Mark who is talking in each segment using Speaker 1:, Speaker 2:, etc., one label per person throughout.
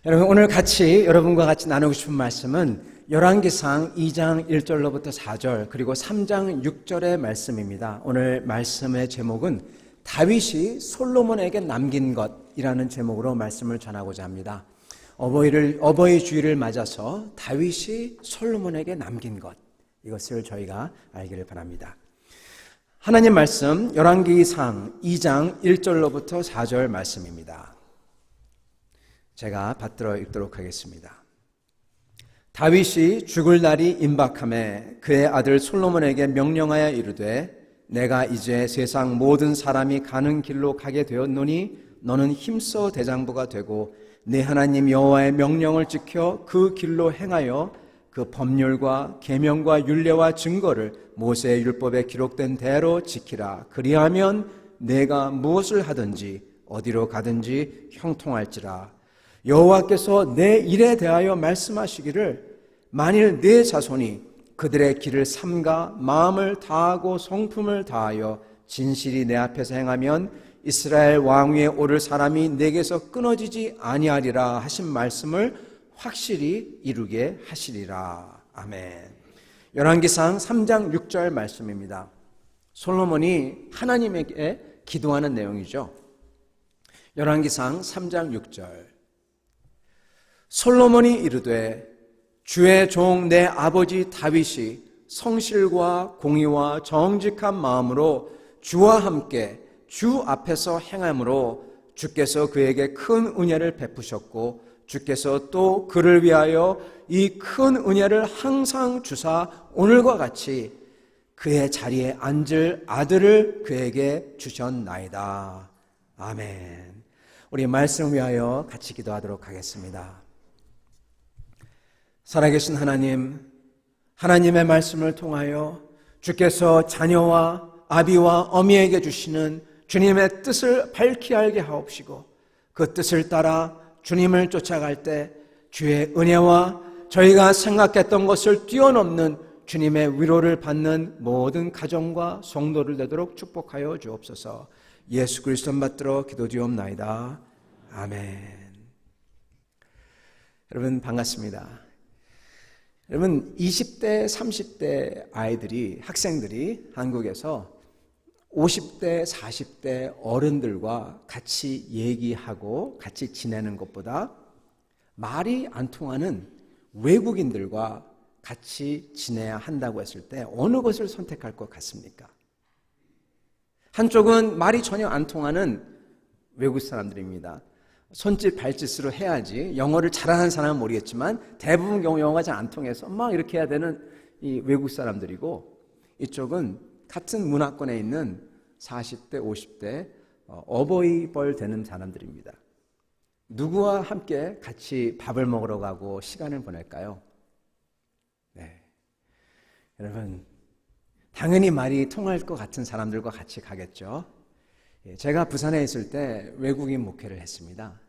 Speaker 1: 여러분, 오늘 여러분과 같이 나누고 싶은 말씀은 열왕기상 2장 1절로부터 4절 그리고 3장 6절의 말씀입니다. 오늘 말씀의 제목은 다윗이 솔로몬에게 남긴 것이라는 제목으로 말씀을 전하고자 합니다. 어버이 주일을 맞아서 다윗이 솔로몬에게 남긴 것, 이것을 저희가 알기를 바랍니다. 하나님 말씀 열왕기상 2장 1절로부터 4절 말씀입니다. 제가 받들어 읽도록 하겠습니다. 다윗이 죽을 날이 임박함에 그의 아들 솔로몬에게 명령하여 이르되 내가 이제 세상 모든 사람이 가는 길로 가게 되었노니 너는 힘써 대장부가 되고 내 하나님 여호와의 명령을 지켜 그 길로 행하여 그 법률과 계명과 율례와 증거를 모세의 율법에 기록된 대로 지키라. 그리하면 내가 무엇을 하든지 어디로 가든지 형통할지라. 여호와께서 내 일에 대하여 말씀하시기를 만일 내 자손이 그들의 길을 삼가 마음을 다하고 성품을 다하여 진실이 내 앞에서 행하면 이스라엘 왕위에 오를 사람이 내게서 끊어지지 아니하리라 하신 말씀을 확실히 이루게 하시리라. 아멘. 열왕기상 3장 6절 말씀입니다. 솔로몬이 하나님에게 기도하는 내용이죠. 열왕기상 3장 6절. 솔로몬이 이르되 주의 종 내 아버지 다윗이 성실과 공의와 정직한 마음으로 주와 함께 주 앞에서 행함으로 주께서 그에게 큰 은혜를 베푸셨고 주께서 또 그를 위하여 이 큰 은혜를 항상 주사 오늘과 같이 그의 자리에 앉을 아들을 그에게 주셨나이다. 아멘. 우리 말씀 위하여 같이 기도하도록 하겠습니다. 살아계신 하나님, 하나님의 말씀을 통하여 주께서 자녀와 아비와 어미에게 주시는 주님의 뜻을 밝히 알게 하옵시고 그 뜻을 따라 주님을 쫓아갈 때 주의 은혜와 저희가 생각했던 것을 뛰어넘는 주님의 위로를 받는 모든 가정과 성도를 되도록 축복하여 주옵소서. 예수 그리스도 받들어 기도드리옵나이다. 아멘. 여러분 반갑습니다. 여러분 20대, 30대 아이들이, 학생들이 한국에서 50대, 40대 어른들과 같이 얘기하고 같이 지내는 것보다 말이 안 통하는 외국인들과 같이 지내야 한다고 했을 때 어느 것을 선택할 것 같습니까? 한쪽은 말이 전혀 안 통하는 외국 사람들입니다. 손짓 발짓으로 해야지 영어를 잘하는 사람은 모르겠지만 대부분 경우 영어가 잘 안 통해서 막 이렇게 해야 되는 이 외국 사람들이고, 이쪽은 같은 문화권에 있는 40대, 50대 어버이벌 되는 사람들입니다. 누구와 함께 같이 밥을 먹으러 가고 시간을 보낼까요? 네, 여러분 당연히 말이 통할 것 같은 사람들과 같이 가겠죠. 제가 부산에 있을 때 외국인 목회를 했습니다.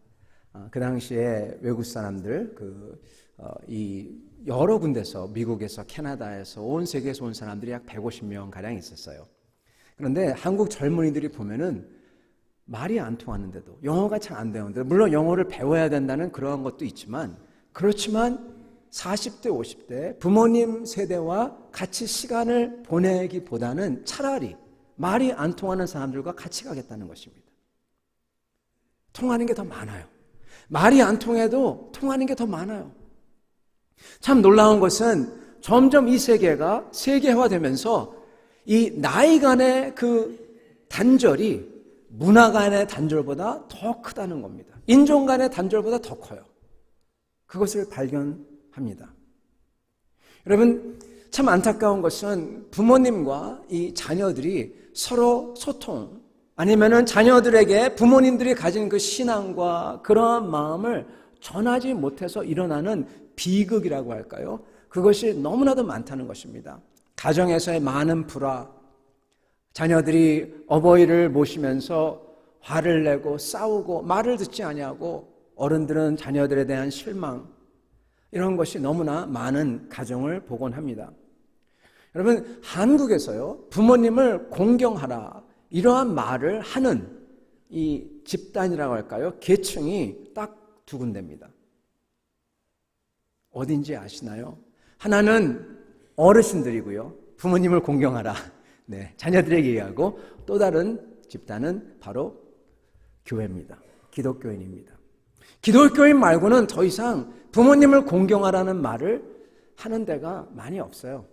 Speaker 1: 그 당시에 외국 사람들, 여러 군데서, 미국에서, 캐나다에서, 온 세계에서 온 사람들이 약 150명 가량 있었어요. 그런데 한국 젊은이들이 보면은 말이 안 통하는데도, 영어가 잘 안 되는데, 물론 영어를 배워야 된다는 그러한 것도 있지만, 그렇지만 40대, 50대 부모님 세대와 같이 시간을 보내기보다는 차라리 말이 안 통하는 사람들과 같이 가겠다는 것입니다. 통하는 게 더 많아요. 말이 안 통해도 통하는 게 더 많아요. 참 놀라운 것은 점점 이 세계가 세계화되면서 이 나이 간의 그 단절이 문화 간의 단절보다 더 크다는 겁니다. 인종 간의 단절보다 더 커요. 그것을 발견합니다. 여러분, 참 안타까운 것은 부모님과 이 자녀들이 서로 소통, 아니면은 자녀들에게 부모님들이 가진 그 신앙과 그러한 마음을 전하지 못해서 일어나는 비극이라고 할까요? 그것이 너무나도 많다는 것입니다. 가정에서의 많은 불화, 자녀들이 어버이를 모시면서 화를 내고 싸우고 말을 듣지 아니하고 어른들은 자녀들에 대한 실망, 이런 것이 너무나 많은 가정을 보곤 합니다. 여러분, 한국에서요, 부모님을 공경하라, 이러한 말을 하는 이 집단이라고 할까요? 계층이 딱 두 군데입니다. 어딘지 아시나요? 하나는 어르신들이고요. 부모님을 공경하라. 네, 자녀들에게 얘기하고 또 다른 집단은 바로 교회입니다. 기독교인입니다. 기독교인 말고는 더 이상 부모님을 공경하라는 말을 하는 데가 많이 없어요.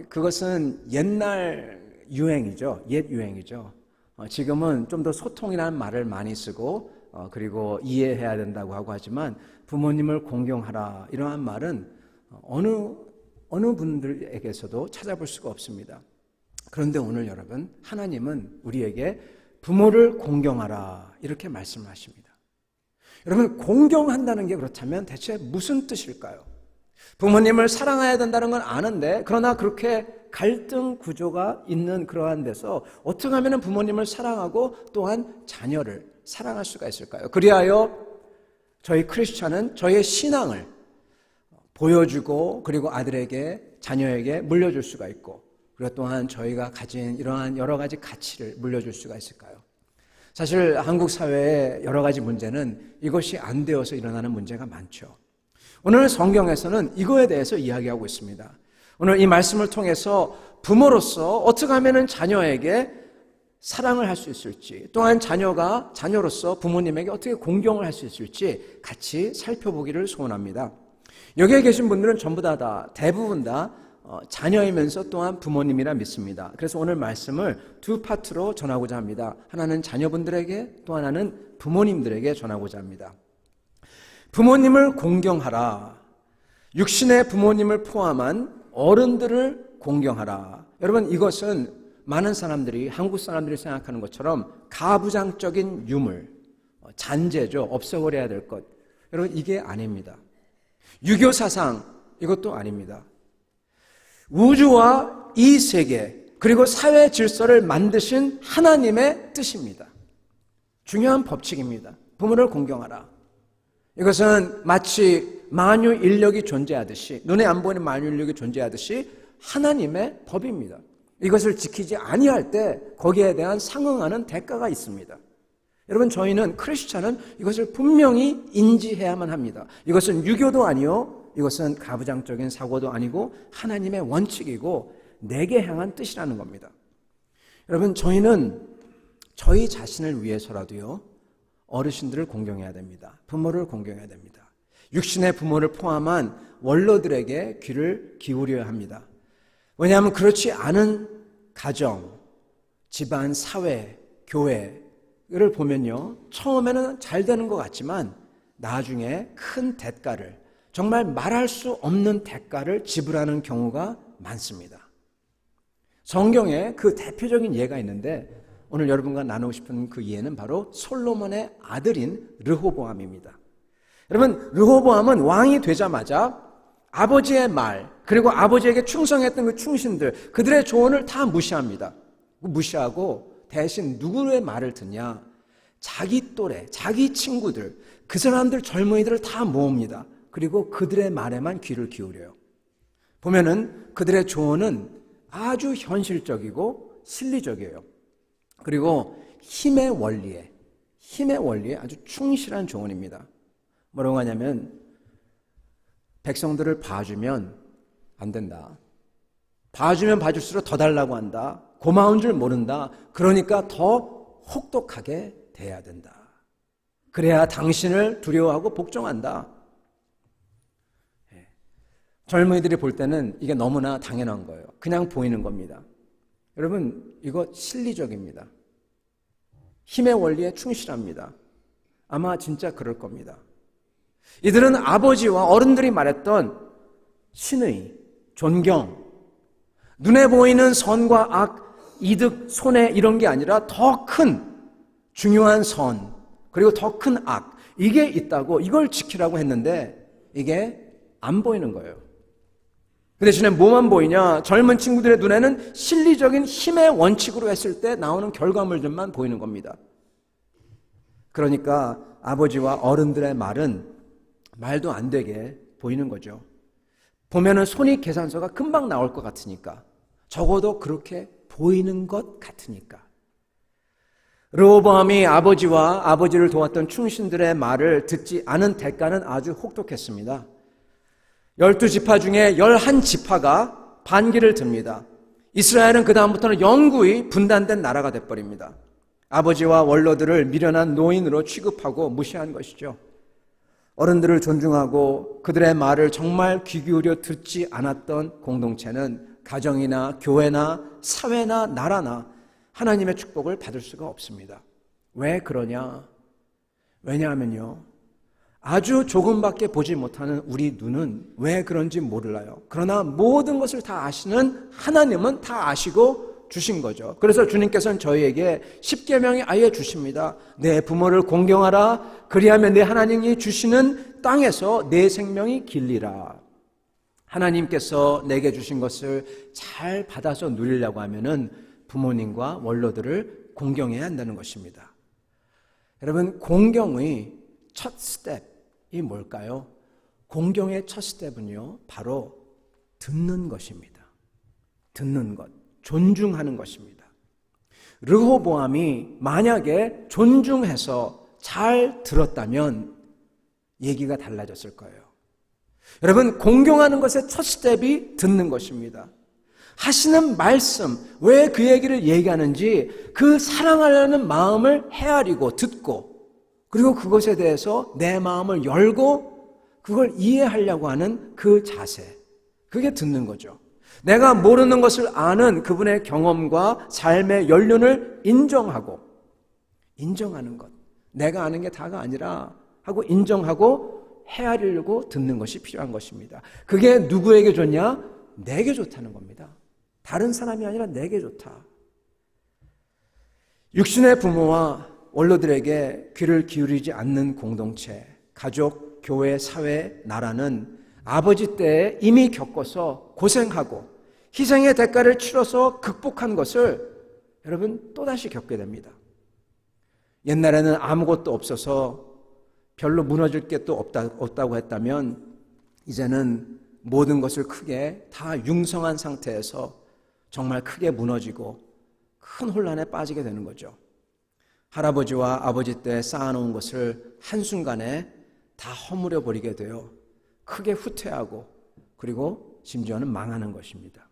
Speaker 1: 그것은 옛날 유행이죠. 옛 유행이죠. 지금은 좀 더 소통이라는 말을 많이 쓰고 그리고 이해해야 된다고 하고 하지만 부모님을 공경하라 이러한 말은 어느 분들에게서도 찾아볼 수가 없습니다. 그런데 오늘 여러분, 하나님은 우리에게 부모를 공경하라 이렇게 말씀하십니다. 여러분, 공경한다는 게 그렇다면 대체 무슨 뜻일까요? 부모님을 사랑해야 된다는 건 아는데 그러나 그렇게 갈등 구조가 있는 그러한 데서 어떻게 하면 부모님을 사랑하고 또한 자녀를 사랑할 수가 있을까요? 그리하여 저희 크리스찬은 저희의 신앙을 보여주고 그리고 아들에게 자녀에게 물려줄 수가 있고 그리고 또한 저희가 가진 이러한 여러 가지 가치를 물려줄 수가 있을까요? 사실 한국 사회의 여러 가지 문제는 이것이 안 되어서 일어나는 문제가 많죠. 오늘 성경에서는 이거에 대해서 이야기하고 있습니다. 오늘 이 말씀을 통해서 부모로서 어떻게 하면 자녀에게 사랑을 할 수 있을지, 또한 자녀가 자녀로서 부모님에게 어떻게 공경을 할 수 있을지 같이 살펴보기를 소원합니다. 여기에 계신 분들은 전부 대부분 다 자녀이면서 또한 부모님이라 믿습니다. 그래서 오늘 말씀을 두 파트로 전하고자 합니다. 하나는 자녀분들에게, 또 하나는 부모님들에게 전하고자 합니다. 부모님을 공경하라. 육신의 부모님을 포함한 어른들을 공경하라. 여러분, 이것은 많은 사람들이, 한국 사람들이 생각하는 것처럼 가부장적인 유물, 잔재죠. 없애버려야 될 것. 여러분, 이게 아닙니다. 유교 사상, 이것도 아닙니다. 우주와 이 세계, 그리고 사회 질서를 만드신 하나님의 뜻입니다. 중요한 법칙입니다. 부모를 공경하라. 이것은 마치 만유 인력이 존재하듯이, 눈에 안 보이는 만유 인력이 존재하듯이 하나님의 법입니다. 이것을 지키지 아니할 때 거기에 대한 상응하는 대가가 있습니다. 여러분, 저희는 크리스찬은 이것을 분명히 인지해야만 합니다. 이것은 유교도 아니요, 이것은 가부장적인 사고도 아니고 하나님의 원칙이고 내게 향한 뜻이라는 겁니다. 여러분, 저희는 저희 자신을 위해서라도요, 어르신들을 공경해야 됩니다. 부모를 공경해야 됩니다. 육신의 부모를 포함한 원로들에게 귀를 기울여야 합니다. 왜냐하면 그렇지 않은 가정, 집안, 사회, 교회를 보면요, 처음에는 잘 되는 것 같지만 나중에 큰 대가를, 정말 말할 수 없는 대가를 지불하는 경우가 많습니다. 성경에 그 대표적인 예가 있는데 오늘 여러분과 나누고 싶은 그 예는 바로 솔로몬의 아들인 르호보암입니다. 여러분, 르호보암은 왕이 되자마자 아버지의 말, 그리고 아버지에게 충성했던 그 충신들, 그들의 조언을 다 무시합니다. 무시하고 대신 누구의 말을 듣냐? 자기 또래, 자기 친구들, 그 사람들, 젊은이들을 다 모읍니다. 그리고 그들의 말에만 귀를 기울여요. 보면은 그들의 조언은 아주 현실적이고 실리적이에요. 그리고 힘의 원리에 아주 충실한 조언입니다. 뭐라고 하냐면, 백성들을 봐주면 안 된다. 봐주면 봐줄수록 더 달라고 한다. 고마운 줄 모른다. 그러니까 더 혹독하게 대해야 된다. 그래야 당신을 두려워하고 복종한다. 젊은이들이 볼 때는 이게 너무나 당연한 거예요. 그냥 보이는 겁니다. 여러분, 이거 실리적입니다. 힘의 원리에 충실합니다. 아마 진짜 그럴 겁니다. 이들은 아버지와 어른들이 말했던 신의, 존경, 눈에 보이는 선과 악, 이득, 손해 이런 게 아니라 더 큰 중요한 선, 그리고 더 큰 악, 이게 있다고 이걸 지키라고 했는데 이게 안 보이는 거예요. 그 대신에 뭐만 보이냐? 젊은 친구들의 눈에는 실리적인 힘의 원칙으로 했을 때 나오는 결과물들만 보이는 겁니다. 그러니까 아버지와 어른들의 말은 말도 안 되게 보이는 거죠. 보면은 손익계산서가 금방 나올 것 같으니까, 적어도 그렇게 보이는 것 같으니까. 르호보암이 아버지와 아버지를 도왔던 충신들의 말을 듣지 않은 대가는 아주 혹독했습니다. 12지파 중에 11지파가 반기를 듭니다. 이스라엘은 그 다음부터는 영구히 분단된 나라가 돼버립니다. 아버지와 원로들을 미련한 노인으로 취급하고 무시한 것이죠. 어른들을 존중하고 그들의 말을 정말 귀 기울여 듣지 않았던 공동체는 가정이나 교회나 사회나 나라나 하나님의 축복을 받을 수가 없습니다. 왜 그러냐? 왜냐하면요, 아주 조금밖에 보지 못하는 우리 눈은 왜 그런지 몰라요. 그러나 모든 것을 다 아시는 하나님은 다 아시고 주신 거죠. 그래서 주님께서는 저희에게 십계명이 아예 주십니다. 내 부모를 공경하라. 그리하면 내 하나님이 주시는 땅에서 내 생명이 길리라. 하나님께서 내게 주신 것을 잘 받아서 누리려고 하면은 부모님과 원로들을 공경해야 한다는 것입니다. 여러분, 공경의 첫 스텝이 뭘까요? 공경의 첫 스텝은요, 바로 듣는 것입니다. 듣는 것, 존중하는 것입니다. 르호보암이 만약에 존중해서 잘 들었다면 얘기가 달라졌을 거예요. 여러분, 공경하는 것의 첫 스텝이 듣는 것입니다. 하시는 말씀, 왜 그 얘기를 얘기하는지 그 사랑하려는 마음을 헤아리고 듣고, 그리고 그것에 대해서 내 마음을 열고 그걸 이해하려고 하는 그 자세, 그게 듣는 거죠. 내가 모르는 것을 아는 그분의 경험과 삶의 연륜을 인정하고, 인정하는 것, 내가 아는 게 다가 아니라 하고 인정하고 헤아리려고 듣는 것이 필요한 것입니다. 그게 누구에게 좋냐? 내게 좋다는 겁니다. 다른 사람이 아니라 내게 좋다. 육신의 부모와 원로들에게 귀를 기울이지 않는 공동체, 가족, 교회, 사회, 나라는 아버지 때에 이미 겪어서 고생하고 희생의 대가를 치러서 극복한 것을 여러분 또다시 겪게 됩니다. 옛날에는 아무것도 없어서 별로 무너질 게 또 없다고 했다면 이제는 모든 것을 크게 다 융성한 상태에서 정말 크게 무너지고 큰 혼란에 빠지게 되는 거죠. 할아버지와 아버지 때 쌓아놓은 것을 한순간에 다 허물어 버리게 되어 크게 후퇴하고 그리고 심지어는 망하는 것입니다.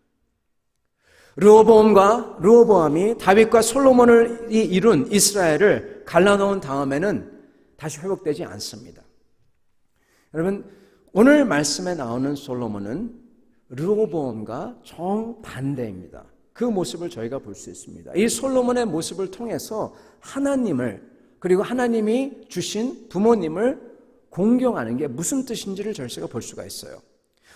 Speaker 1: 르호보암이 다윗과 솔로몬을 이룬 이스라엘을 갈라놓은 다음에는 다시 회복되지 않습니다. 여러분, 오늘 말씀에 나오는 솔로몬은 르호보암과 정반대입니다. 그 모습을 저희가 볼 수 있습니다. 이 솔로몬의 모습을 통해서 하나님을, 그리고 하나님이 주신 부모님을 공경하는 게 무슨 뜻인지를 저희가 볼 수가 있어요.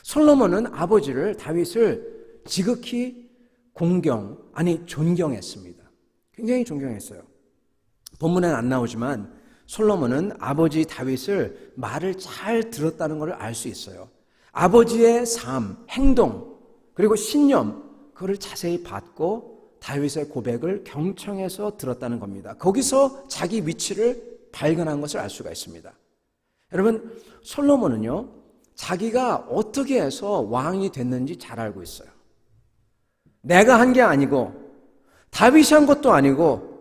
Speaker 1: 솔로몬은 아버지를, 다윗을 지극히 존경했습니다. 굉장히 존경했어요. 본문에는 안 나오지만 솔로몬은 아버지 다윗을 말을 잘 들었다는 것을 알 수 있어요. 아버지의 삶, 행동, 그리고 신념, 그거를 자세히 받고 다윗의 고백을 경청해서 들었다는 겁니다. 거기서 자기 위치를 발견한 것을 알 수가 있습니다. 여러분, 솔로몬은요, 자기가 어떻게 해서 왕이 됐는지 잘 알고 있어요. 내가 한 게 아니고 다윗이 한 것도 아니고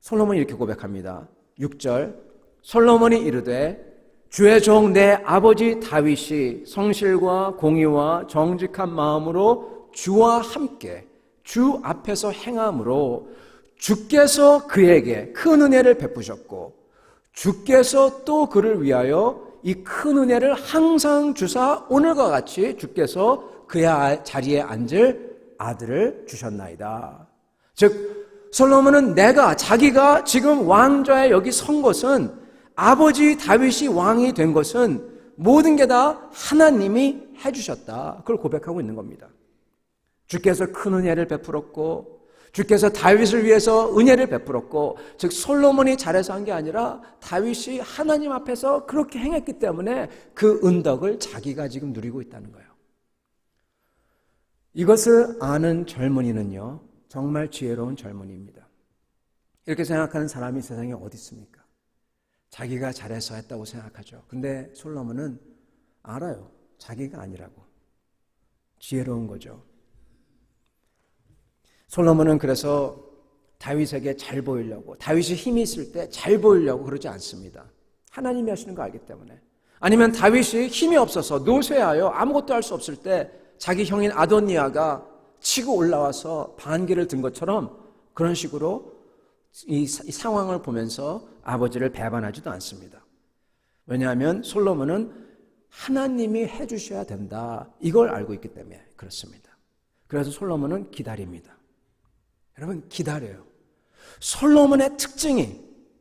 Speaker 1: 솔로몬이 이렇게 고백합니다. 6절, 솔로몬이 이르되 주의 종 내 아버지 다윗이 성실과 공의와 정직한 마음으로 주와 함께 주 앞에서 행함으로 주께서 그에게 큰 은혜를 베푸셨고 주께서 또 그를 위하여 이 큰 은혜를 항상 주사 오늘과 같이 주께서 그의 자리에 앉을 아들을 주셨나이다. 즉 솔로몬은 자기가 지금 왕좌에 여기 선 것은, 아버지 다윗이 왕이 된 것은 모든 게 다 하나님이 해주셨다. 그걸 고백하고 있는 겁니다. 주께서 큰 은혜를 베풀었고 주께서 다윗을 위해서 은혜를 베풀었고, 즉 솔로몬이 잘해서 한 게 아니라 다윗이 하나님 앞에서 그렇게 행했기 때문에 그 은덕을 자기가 지금 누리고 있다는 거예요. 이것을 아는 젊은이는요, 정말 지혜로운 젊은이입니다. 이렇게 생각하는 사람이 세상에 어디 있습니까? 자기가 잘해서 했다고 생각하죠. 근데 솔로몬은 알아요. 자기가 아니라고. 지혜로운 거죠. 솔로몬은 그래서 다윗에게 잘 보이려고, 다윗이 힘이 있을 때 잘 보이려고 그러지 않습니다. 하나님이 하시는 거 알기 때문에. 아니면 다윗이 힘이 없어서 노쇠하여 아무것도 할 수 없을 때 자기 형인 아도니아가 치고 올라와서 반기를 든 것처럼 그런 식으로 이 상황을 보면서 아버지를 배반하지도 않습니다. 왜냐하면 솔로몬은 하나님이 해주셔야 된다, 이걸 알고 있기 때문에 그렇습니다. 그래서 솔로몬은 기다립니다. 여러분, 기다려요. 솔로몬의 특징이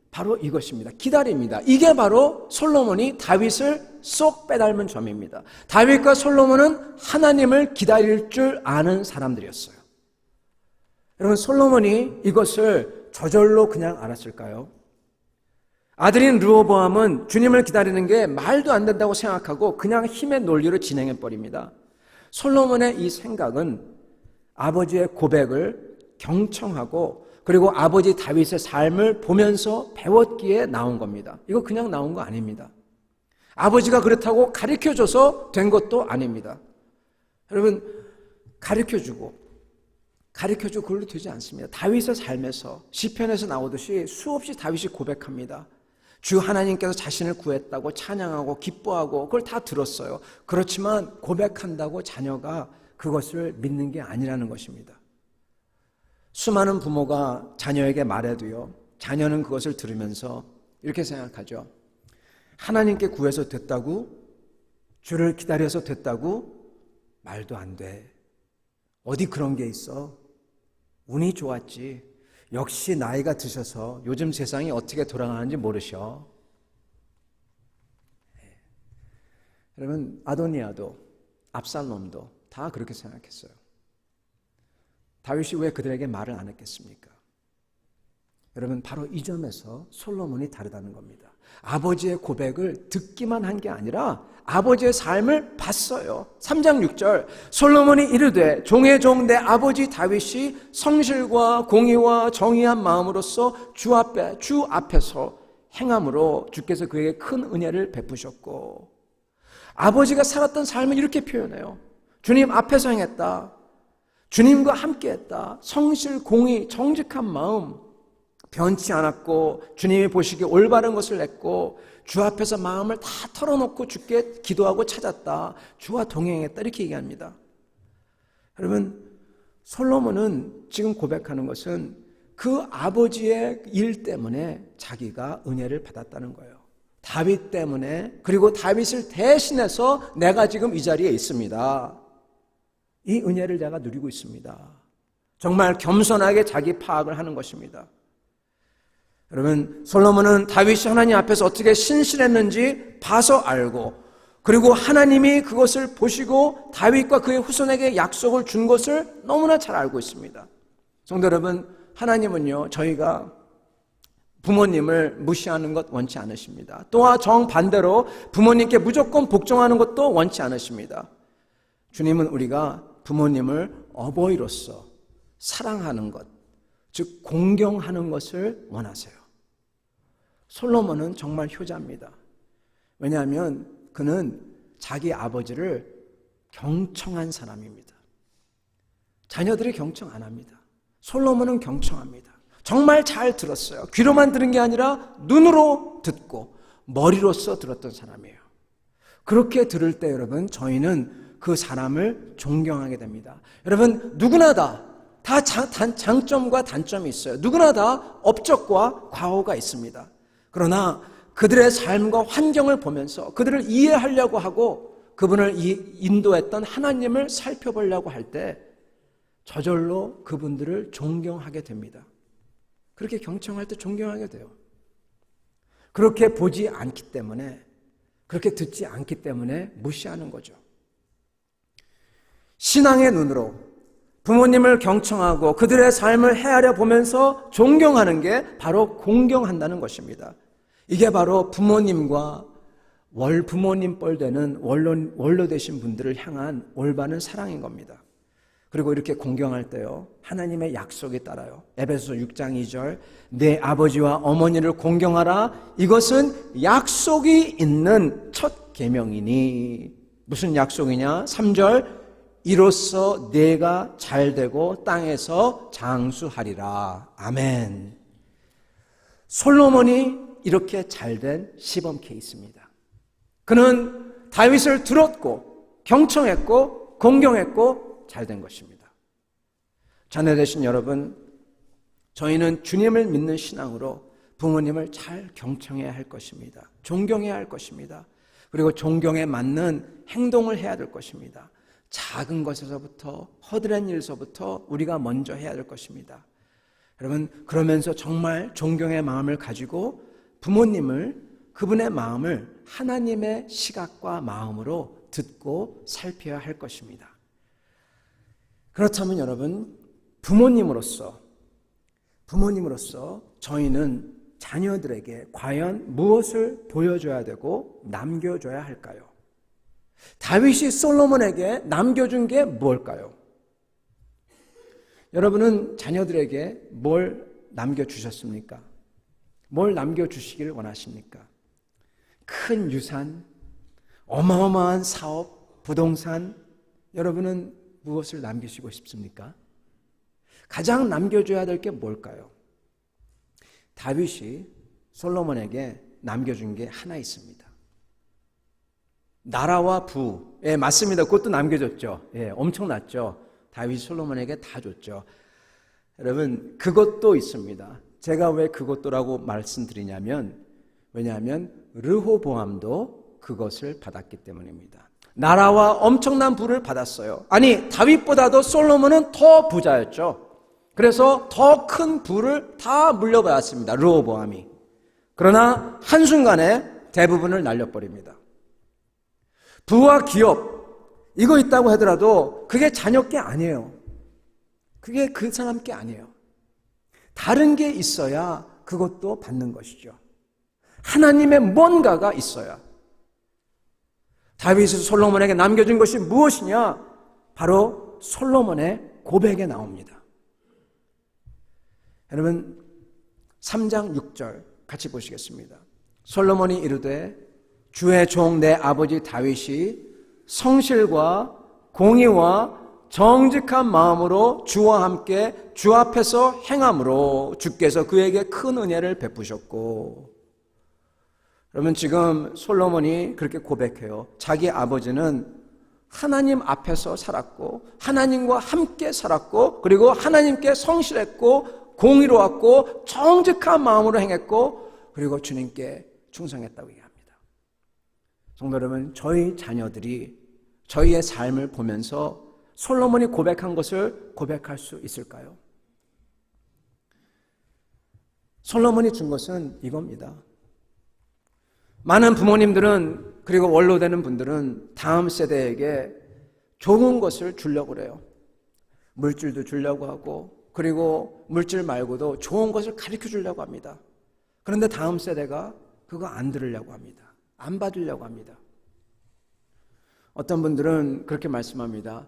Speaker 1: 바로 이것입니다. 기다립니다. 이게 바로 솔로몬이 다윗을 쏙 빼닮은 점입니다. 다윗과 솔로몬은 하나님을 기다릴 줄 아는 사람들이었어요. 여러분, 솔로몬이 이것을 저절로 그냥 알았을까요? 아들인 르호보암은 주님을 기다리는 게 말도 안 된다고 생각하고 그냥 힘의 논리로 진행해버립니다. 솔로몬의 이 생각은 아버지의 고백을 경청하고 그리고 아버지 다윗의 삶을 보면서 배웠기에 나온 겁니다. 이거 그냥 나온 거 아닙니다. 아버지가 그렇다고 가르쳐줘서 된 것도 아닙니다. 여러분, 가르쳐주고 그걸로 되지 않습니다. 다윗의 삶에서 시편에서 나오듯이 수없이 다윗이 고백합니다. 주 하나님께서 자신을 구했다고 찬양하고 기뻐하고 그걸 다 들었어요. 그렇지만 고백한다고 자녀가 그것을 믿는 게 아니라는 것입니다. 수많은 부모가 자녀에게 말해도요, 자녀는 그것을 들으면서 이렇게 생각하죠. 하나님께 구해서 됐다고? 주를 기다려서 됐다고? 말도 안 돼. 어디 그런 게 있어? 운이 좋았지. 역시 나이가 드셔서 요즘 세상이 어떻게 돌아가는지 모르셔. 여러분, 아도니아도 압살롬도 다 그렇게 생각했어요. 다윗이 왜 그들에게 말을 안 했겠습니까? 여러분, 바로 이 점에서 솔로몬이 다르다는 겁니다. 아버지의 고백을 듣기만 한 게 아니라 아버지의 삶을 봤어요. 3장 6절, 솔로몬이 이르되 종의 종 내 아버지 다윗이 성실과 공의와 정의한 마음으로써 주 앞에서 행함으로 주께서 그에게 큰 은혜를 베푸셨고, 아버지가 살았던 삶을 이렇게 표현해요. 주님 앞에서 행했다. 주님과 함께했다. 성실, 공의, 정직한 마음, 변치 않았고 주님이 보시기에 올바른 것을 냈고 주 앞에서 마음을 다 털어놓고 주께 기도하고 찾았다. 주와 동행했다. 이렇게 얘기합니다. 여러분, 솔로몬은 지금 고백하는 것은 그 아버지의 일 때문에 자기가 은혜를 받았다는 거예요. 다윗 때문에, 그리고 다윗을 대신해서 내가 지금 이 자리에 있습니다. 이 은혜를 내가 누리고 있습니다. 정말 겸손하게 자기 파악을 하는 것입니다. 여러분, 솔로몬은 다윗이 하나님 앞에서 어떻게 신실했는지 봐서 알고, 그리고 하나님이 그것을 보시고 다윗과 그의 후손에게 약속을 준 것을 너무나 잘 알고 있습니다. 성도 여러분, 하나님은요, 저희가 부모님을 무시하는 것 원치 않으십니다. 또한 정반대로 부모님께 무조건 복종하는 것도 원치 않으십니다. 주님은 우리가 부모님을 어버이로서 사랑하는 것, 즉 공경하는 것을 원하세요. 솔로몬은 정말 효자입니다. 왜냐하면 그는 자기 아버지를 경청한 사람입니다. 자녀들이 경청 안 합니다. 솔로몬은 경청합니다. 정말 잘 들었어요. 귀로만 들은 게 아니라 눈으로 듣고 머리로써 들었던 사람이에요. 그렇게 들을 때 여러분, 저희는 그 사람을 존경하게 됩니다. 여러분, 누구나 다 장점과 단점이 있어요. 누구나 다 업적과 과오가 있습니다. 그러나 그들의 삶과 환경을 보면서 그들을 이해하려고 하고 그분을 인도했던 하나님을 살펴보려고 할 때 저절로 그분들을 존경하게 됩니다. 그렇게 경청할 때 존경하게 돼요. 그렇게 보지 않기 때문에, 그렇게 듣지 않기 때문에 무시하는 거죠. 신앙의 눈으로 부모님을 경청하고 그들의 삶을 헤아려 보면서 존경하는 게 바로 공경한다는 것입니다. 이게 바로 부모님과 부모님 뻘 되는 원로 되신 분들을 향한 올바른 사랑인 겁니다. 그리고 이렇게 공경할 때요, 하나님의 약속에 따라요. 에베소서 6장 2절, 내 아버지와 어머니를 공경하라. 이것은 약속이 있는 첫 계명이니. 무슨 약속이냐? 3절, 이로써 내가 잘되고 땅에서 장수하리라. 아멘. 솔로몬이 이렇게 잘된 시범 케이스입니다. 그는 다윗을 들었고 경청했고 공경했고 잘된 것입니다. 자녀 되신 여러분, 저희는 주님을 믿는 신앙으로 부모님을 잘 경청해야 할 것입니다. 존경해야 할 것입니다. 그리고 존경에 맞는 행동을 해야 될 것입니다. 작은 것에서부터, 허드렛 일서부터 우리가 먼저 해야 될 것입니다. 여러분, 그러면서 정말 존경의 마음을 가지고 부모님을, 그분의 마음을 하나님의 시각과 마음으로 듣고 살펴야 할 것입니다. 그렇다면 여러분, 부모님으로서 저희는 자녀들에게 과연 무엇을 보여줘야 되고 남겨줘야 할까요? 다윗이 솔로몬에게 남겨준 게 뭘까요? 여러분은 자녀들에게 뭘 남겨주셨습니까? 뭘 남겨주시기를 원하십니까? 큰 유산, 어마어마한 사업, 부동산, 여러분은 무엇을 남기시고 싶습니까? 가장 남겨줘야 될 게 뭘까요? 다윗이 솔로몬에게 남겨준 게 하나 있습니다. 나라와 부. 예, 맞습니다. 그것도 남겨줬죠. 예, 엄청났죠. 다윗이 솔로몬에게 다 줬죠. 여러분, 그것도 있습니다. 제가 왜 그것도라고 말씀드리냐면, 왜냐하면 르호보암도 그것을 받았기 때문입니다. 나라와 엄청난 부를 받았어요. 아니, 다윗보다도 솔로몬은 더 부자였죠. 그래서 더 큰 부를 다 물려받았습니다. 르호보암이. 그러나 한순간에 대부분을 날려버립니다. 부와 기업, 이거 있다고 하더라도 그게 자녀 게 아니에요. 그게 그 사람 게 아니에요. 다른 게 있어야 그것도 받는 것이죠. 하나님의 뭔가가 있어야. 다윗이 솔로몬에게 남겨준 것이 무엇이냐? 바로 솔로몬의 고백에 나옵니다. 여러분, 3장 6절 같이 보시겠습니다. 솔로몬이 이르되 주의 종 내 아버지 다윗이 성실과 공의와 정직한 마음으로 주와 함께 주 앞에서 행함으로 주께서 그에게 큰 은혜를 베푸셨고. 그러면 지금 솔로몬이 그렇게 고백해요. 자기 아버지는 하나님 앞에서 살았고 하나님과 함께 살았고 그리고 하나님께 성실했고 공의로웠고 정직한 마음으로 행했고 그리고 주님께 충성했다고 얘기합니다. 성도 여러분, 저희 자녀들이 저희의 삶을 보면서 솔로몬이 고백한 것을 고백할 수 있을까요? 솔로몬이 준 것은 이겁니다. 많은 부모님들은 그리고 원로되는 분들은 다음 세대에게 좋은 것을 주려고 그래요. 물질도 주려고 하고 그리고 물질 말고도 좋은 것을 가르쳐 주려고 합니다. 그런데 다음 세대가 그거 안 들으려고 합니다. 안 받으려고 합니다. 어떤 분들은 그렇게 말씀합니다.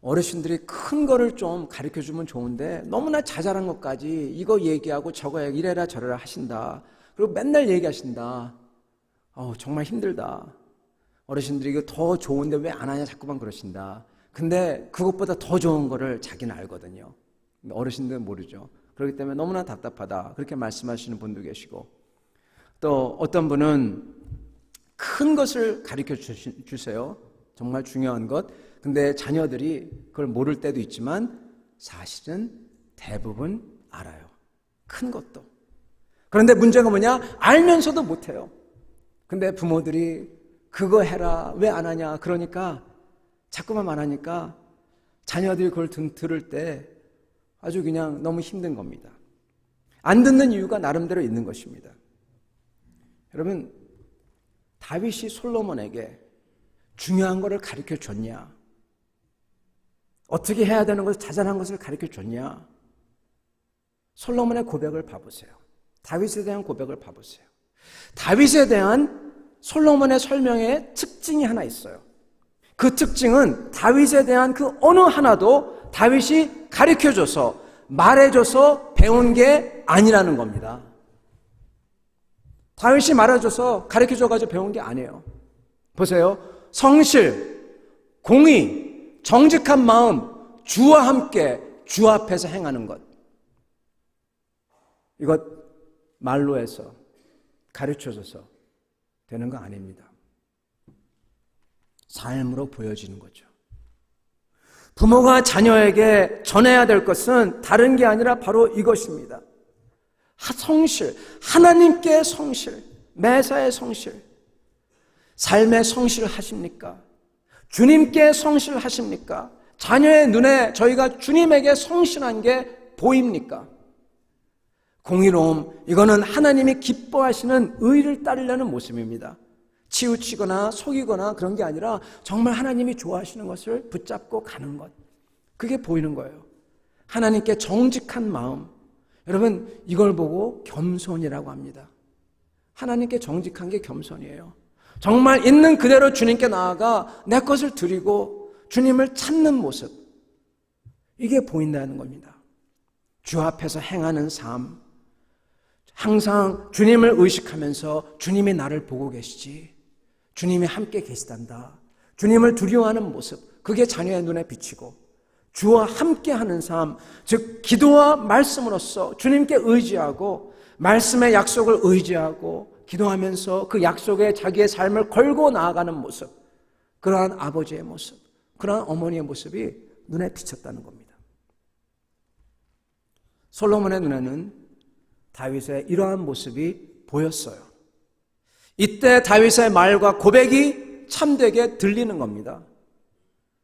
Speaker 1: 어르신들이 큰 거를 좀 가르쳐 주면 좋은데 너무나 자잘한 것까지 이거 얘기하고 저거 이래라 저래라 하신다. 그리고 맨날 얘기하신다. 정말 힘들다. 어르신들이 이거 더 좋은데 왜 안 하냐 자꾸만 그러신다. 근데 그것보다 더 좋은 거를 자기는 알거든요. 어르신들은 모르죠. 그렇기 때문에 너무나 답답하다. 그렇게 말씀하시는 분도 계시고 또 어떤 분은 큰 것을 가르쳐 주세요. 정말 중요한 것. 근데 자녀들이 그걸 모를 때도 있지만 사실은 대부분 알아요. 큰 것도. 그런데 문제가 뭐냐? 알면서도 못해요. 근데 부모들이 그거 해라. 왜 안 하냐? 그러니까 자꾸만 안 하니까 자녀들이 그걸 들을 때 아주 그냥 너무 힘든 겁니다. 안 듣는 이유가 나름대로 있는 것입니다. 여러분, 다윗이 솔로몬에게 중요한 것을 가르쳐 줬냐? 어떻게 해야 되는 것을 자잘한 것을 가르쳐 줬냐? 솔로몬의 고백을 봐보세요. 다윗에 대한 고백을 봐보세요. 다윗에 대한 솔로몬의 설명의 특징이 하나 있어요. 그 특징은 다윗에 대한 그 어느 하나도 다윗이 가르쳐줘서 말해줘서 배운 게 아니라는 겁니다. 다윗이 말해줘서 가르쳐줘가지고 배운 게 아니에요. 보세요. 성실, 공의, 정직한 마음, 주와 함께 주 앞에서 행하는 것. 이것 말로 해서 가르쳐줘서 되는 거 아닙니다. 삶으로 보여지는 거죠. 부모가 자녀에게 전해야 될 것은 다른 게 아니라 바로 이것입니다. 성실, 하나님께 성실, 매사에 성실, 삶에 성실하십니까? 주님께 성실하십니까? 자녀의 눈에 저희가 주님에게 성실한 게 보입니까? 공의로움, 이거는 하나님이 기뻐하시는 의를 따르려는 모습입니다. 치우치거나 속이거나 그런 게 아니라 정말 하나님이 좋아하시는 것을 붙잡고 가는 것, 그게 보이는 거예요. 하나님께 정직한 마음, 여러분 이걸 보고 겸손이라고 합니다. 하나님께 정직한 게 겸손이에요. 정말 있는 그대로 주님께 나아가 내 것을 드리고 주님을 찾는 모습, 이게 보인다는 겁니다. 주 앞에서 행하는 삶, 항상 주님을 의식하면서 주님이 나를 보고 계시지, 주님이 함께 계시단다, 주님을 두려워하는 모습, 그게 자녀의 눈에 비치고 주와 함께하는 삶, 즉 기도와 말씀으로써 주님께 의지하고 말씀의 약속을 의지하고 기도하면서 그 약속에 자기의 삶을 걸고 나아가는 모습, 그러한 아버지의 모습, 그러한 어머니의 모습이 눈에 비쳤다는 겁니다. 솔로몬의 눈에는 다윗의 이러한 모습이 보였어요. 이때 다윗의 말과 고백이 참되게 들리는 겁니다.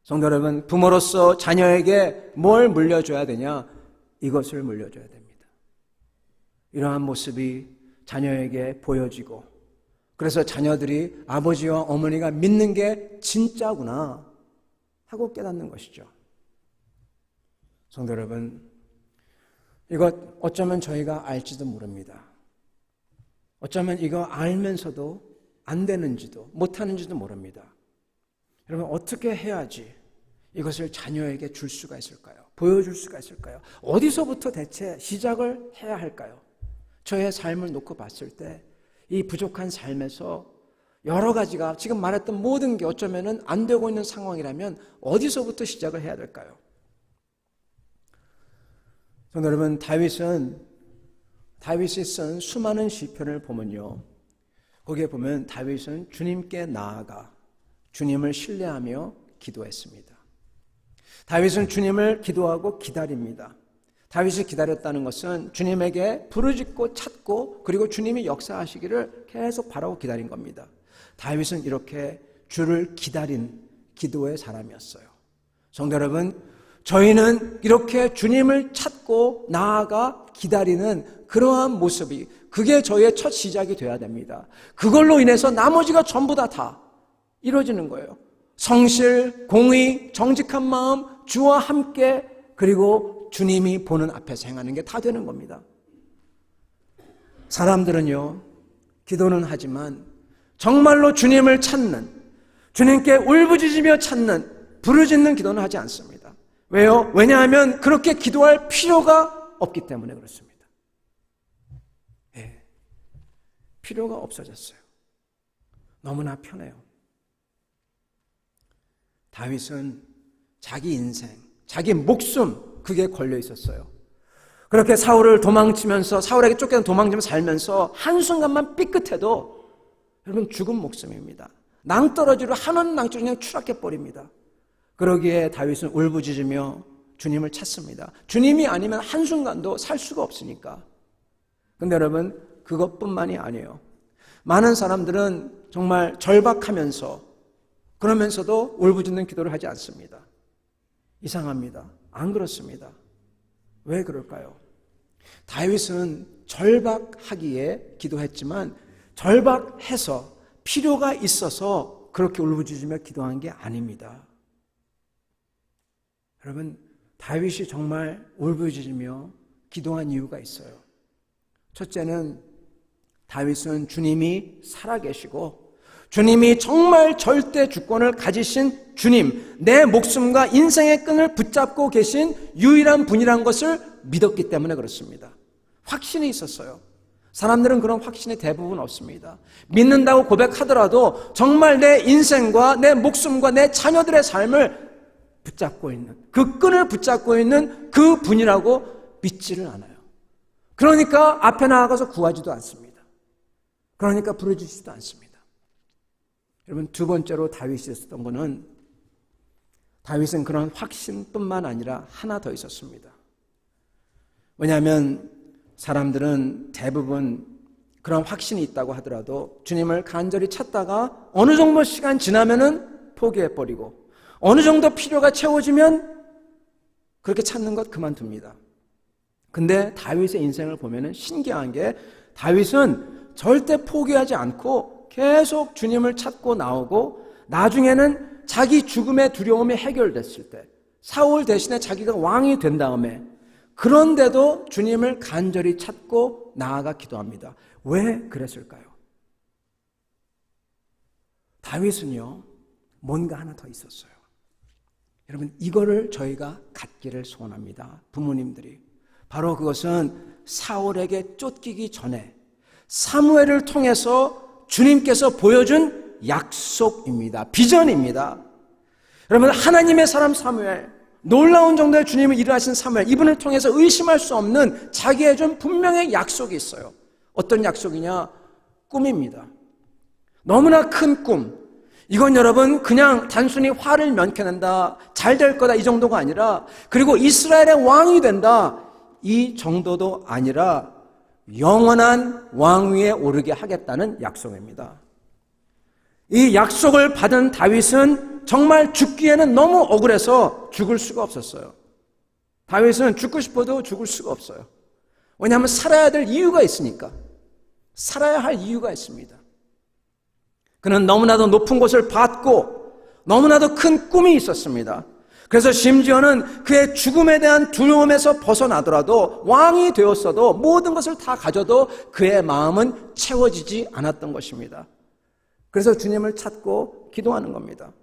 Speaker 1: 성도 여러분, 부모로서 자녀에게 뭘 물려줘야 되냐? 이것을 물려줘야 됩니다. 이러한 모습이 자녀에게 보여지고, 그래서 자녀들이 아버지와 어머니가 믿는 게 진짜구나 하고 깨닫는 것이죠. 성도 여러분, 이것 어쩌면 저희가 알지도 모릅니다. 어쩌면 이거 알면서도 안 되는지도 못하는지도 모릅니다. 여러분, 어떻게 해야지 이것을 자녀에게 줄 수가 있을까요? 보여줄 수가 있을까요? 어디서부터 대체 시작을 해야 할까요? 저의 삶을 놓고 봤을 때 이 부족한 삶에서 여러 가지가 지금 말했던 모든 게 어쩌면 안 되고 있는 상황이라면 어디서부터 시작을 해야 될까요? 성도 여러분, 다윗이 쓴 수많은 시편을 보면요, 거기에 보면 다윗은 주님께 나아가 주님을 신뢰하며 기도했습니다. 다윗은 주님을 기도하고 기다립니다. 다윗이 기다렸다는 것은 주님에게 부르짖고 찾고 그리고 주님이 역사하시기를 계속 바라고 기다린 겁니다. 다윗은 이렇게 주를 기다린 기도의 사람이었어요. 성도 여러분, 저희는 이렇게 주님을 찾고 나아가 기다리는 그러한 모습이, 그게 저희의 첫 시작이 돼야 됩니다. 그걸로 인해서 나머지가 전부 다 이루어지는 거예요. 성실, 공의, 정직한 마음, 주와 함께, 그리고 주님이 보는 앞에서 행하는 게 다 되는 겁니다. 사람들은요, 기도는 하지만 정말로 주님을 찾는, 주님께 울부짖으며 찾는, 부르짖는 기도는 하지 않습니다. 왜요? 왜냐하면 그렇게 기도할 필요가 없기 때문에 그렇습니다. 예, 필요가 없어졌어요. 너무나 편해요. 다윗은 자기 인생, 자기 목숨, 그게 걸려 있었어요. 그렇게 사울을 도망치면서, 사울에게 쫓겨서 도망치면서 살면서 한순간만 삐끗해도 여러분 죽은 목숨입니다. 낭떠러지로 한원 낭떠러지 그냥 추락해버립니다. 그러기에 다윗은 울부짖으며 주님을 찾습니다. 주님이 아니면 한순간도 살 수가 없으니까. 근데 여러분, 그것뿐만이 아니에요. 많은 사람들은 정말 절박하면서 그러면서도 울부짖는 기도를 하지 않습니다. 이상합니다. 안 그렇습니다. 왜 그럴까요? 다윗은 절박하기에 기도했지만 절박해서 필요가 있어서 그렇게 울부짖으며 기도한 게 아닙니다. 여러분, 다윗이 정말 울부짖으며 기도한 이유가 있어요. 첫째는 다윗은 주님이 살아계시고 주님이 정말 절대 주권을 가지신 주님, 내 목숨과 인생의 끈을 붙잡고 계신 유일한 분이란 것을 믿었기 때문에 그렇습니다. 확신이 있었어요. 사람들은 그런 확신이 대부분 없습니다. 믿는다고 고백하더라도 정말 내 인생과 내 목숨과 내 자녀들의 삶을 붙잡고 있는, 그 끈을 붙잡고 있는 그 분이라고 믿지를 않아요. 그러니까 앞에 나아가서 구하지도 않습니다. 그러니까 부르짖지도 않습니다. 여러분, 두 번째로 다윗이 있었던 것은, 다윗은 그런 확신뿐만 아니라 하나 더 있었습니다. 왜냐하면 사람들은 대부분 그런 확신이 있다고 하더라도 주님을 간절히 찾다가 어느 정도 시간 지나면은 포기해버리고, 어느 정도 필요가 채워지면 그렇게 찾는 것 그만둡니다. 근데 다윗의 인생을 보면은 신기한 게, 다윗은 절대 포기하지 않고 계속 주님을 찾고 나오고, 나중에는 자기 죽음의 두려움이 해결됐을 때, 사울 대신에 자기가 왕이 된 다음에, 그런데도 주님을 간절히 찾고 나아가 기도합니다. 왜 그랬을까요? 다윗은요, 뭔가 하나 더 있었어요. 여러분, 이거를 저희가 갖기를 소원합니다. 부모님들이. 바로 그것은 사울에게 쫓기기 전에 사무엘을 통해서 주님께서 보여준 약속입니다. 비전입니다. 여러분, 하나님의 사람 사무엘, 놀라운 정도의 주님을 일하신 사무엘, 이분을 통해서 의심할 수 없는 자기의 좀 분명히 약속이 있어요. 어떤 약속이냐? 꿈입니다. 너무나 큰 꿈. 이건 여러분 그냥 단순히 화를 면케낸다, 잘 될 거다, 이 정도가 아니라, 그리고 이스라엘의 왕이 된다, 이 정도도 아니라 영원한 왕위에 오르게 하겠다는 약속입니다. 이 약속을 받은 다윗은 정말 죽기에는 너무 억울해서 죽을 수가 없었어요. 다윗은 죽고 싶어도 죽을 수가 없어요. 왜냐하면 살아야 될 이유가 있으니까. 살아야 할 이유가 있습니다. 그는 너무나도 높은 곳을 받고 너무나도 큰 꿈이 있었습니다. 그래서 심지어는 그의 죽음에 대한 두려움에서 벗어나더라도, 왕이 되었어도 모든 것을 다 가져도 그의 마음은 채워지지 않았던 것입니다. 그래서 주님을 찾고 기도하는 겁니다.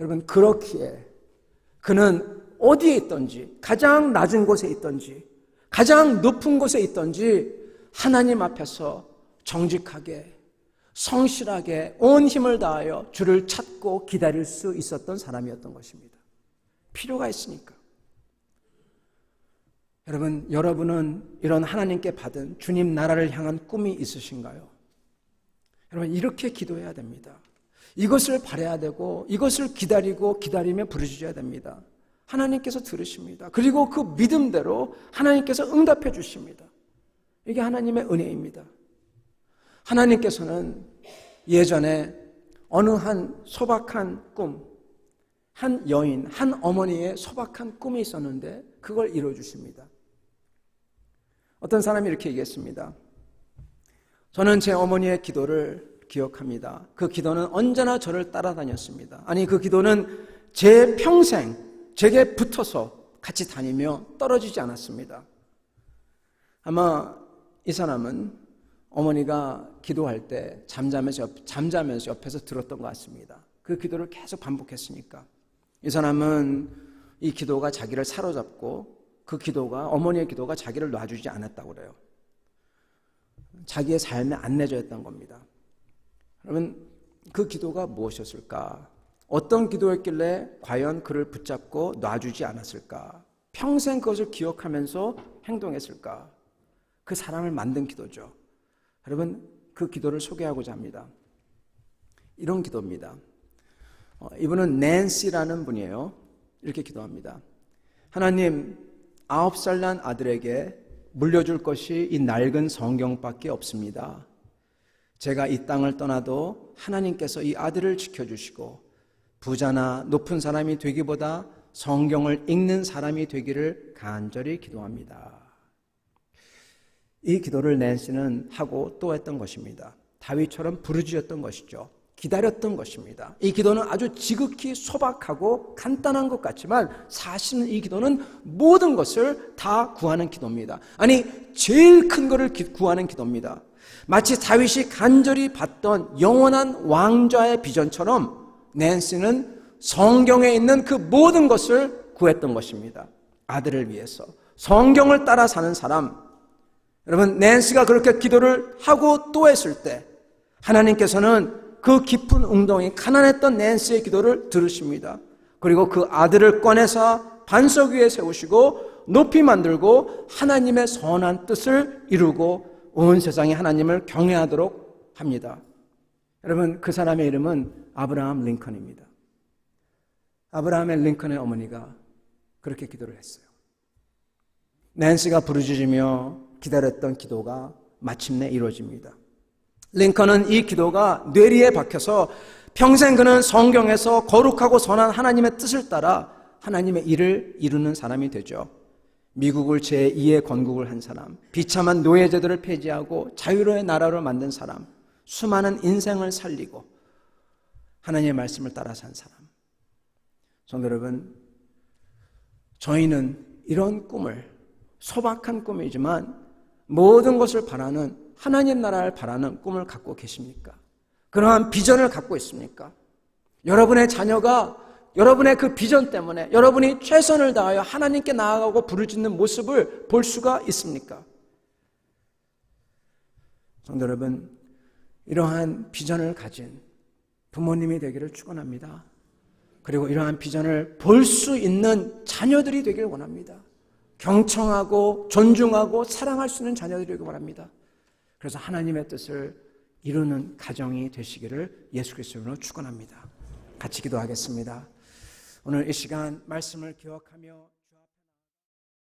Speaker 1: 여러분, 그렇기에 그는 어디에 있든지, 가장 낮은 곳에 있든지 가장 높은 곳에 있든지 하나님 앞에서 정직하게, 성실하게 온 힘을 다하여 주를 찾고 기다릴 수 있었던 사람이었던 것입니다. 필요가 있으니까. 여러분은 이런 하나님께 받은 주님 나라를 향한 꿈이 있으신가요? 여러분, 이렇게 기도해야 됩니다. 이것을 바라야 되고, 이것을 기다리며 부르짖어야 됩니다. 하나님께서 들으십니다. 그리고 그 믿음대로 하나님께서 응답해 주십니다. 이게 하나님의 은혜입니다. 하나님께서는 예전에 어느 한 소박한 꿈, 한 여인, 한 어머니의 소박한 꿈이 있었는데 그걸 이루어주십니다. 어떤 사람이 이렇게 얘기했습니다. 저는 제 어머니의 기도를 기억합니다. 그 기도는 언제나 저를 따라다녔습니다. 아니, 그 기도는 제 평생 제게 붙어서 같이 다니며 떨어지지 않았습니다. 아마 이 사람은 어머니가 기도할 때 잠자면서 옆에서 들었던 것 같습니다. 그 기도를 계속 반복했으니까. 이 사람은 이 기도가 자기를 사로잡고, 그 기도가, 어머니의 기도가 자기를 놔주지 않았다고 그래요. 자기의 삶에 안내자였던 겁니다. 그러면 그 기도가 무엇이었을까? 어떤 기도였길래 과연 그를 붙잡고 놔주지 않았을까? 평생 그것을 기억하면서 행동했을까? 그 사람을 만든 기도죠. 여러분, 그 기도를 소개하고자 합니다. 이런 기도입니다. 이분은 낸시라는 분이에요. 이렇게 기도합니다. 하나님, 9살 난 아들에게 물려줄 것이 이 낡은 성경밖에 없습니다. 제가 이 땅을 떠나도 하나님께서 이 아들을 지켜주시고 부자나 높은 사람이 되기보다 성경을 읽는 사람이 되기를 간절히 기도합니다. 이 기도를 낸시는 하고 또 했던 것입니다. 다윗처럼 부르짖었던 것이죠. 기다렸던 것입니다. 이 기도는 아주 지극히 소박하고 간단한 것 같지만 사실은 이 기도는 모든 것을 다 구하는 기도입니다. 아니, 제일 큰 것을 구하는 기도입니다. 마치 다윗이 간절히 받던 영원한 왕좌의 비전처럼 낸시는 성경에 있는 그 모든 것을 구했던 것입니다. 아들을 위해서 성경을 따라 사는 사람. 여러분, 낸시가 그렇게 기도를 하고 또 했을 때 하나님께서는 그 깊은 웅덩이, 가난했던 낸시의 기도를 들으십니다. 그리고 그 아들을 꺼내서 반석 위에 세우시고 높이 만들고 하나님의 선한 뜻을 이루고 온 세상이 하나님을 경외하도록 합니다. 여러분, 그 사람의 이름은 아브라함 링컨입니다. 아브라함의 링컨의 어머니가 그렇게 기도를 했어요. 낸시가 부르짖으며 기다렸던 기도가 마침내 이루어집니다. 링컨은 이 기도가 뇌리에 박혀서 평생 그는 성경에서 거룩하고 선한 하나님의 뜻을 따라 하나님의 일을 이루는 사람이 되죠. 미국을 제2의 건국을 한 사람, 비참한 노예제도를 폐지하고 자유로의 나라로 만든 사람, 수많은 인생을 살리고 하나님의 말씀을 따라 산 사람. 성도 여러분, 저희는 이런 꿈을, 소박한 꿈이지만 모든 것을 바라는, 하나님 나라를 바라는 꿈을 갖고 계십니까? 그러한 비전을 갖고 있습니까? 여러분의 자녀가 여러분의 그 비전 때문에 여러분이 최선을 다하여 하나님께 나아가고 부르짖는 모습을 볼 수가 있습니까? 성도 여러분, 이러한 비전을 가진 부모님이 되기를 축원합니다. 그리고 이러한 비전을 볼 수 있는 자녀들이 되기를 원합니다. 경청하고 존중하고 사랑할 수 있는 자녀들이 되기를 원합니다. 그래서 하나님의 뜻을 이루는 가정이 되시기를 예수 그리스도로 축원합니다. 같이 기도하겠습니다. 오늘 이 시간 말씀을 기억하며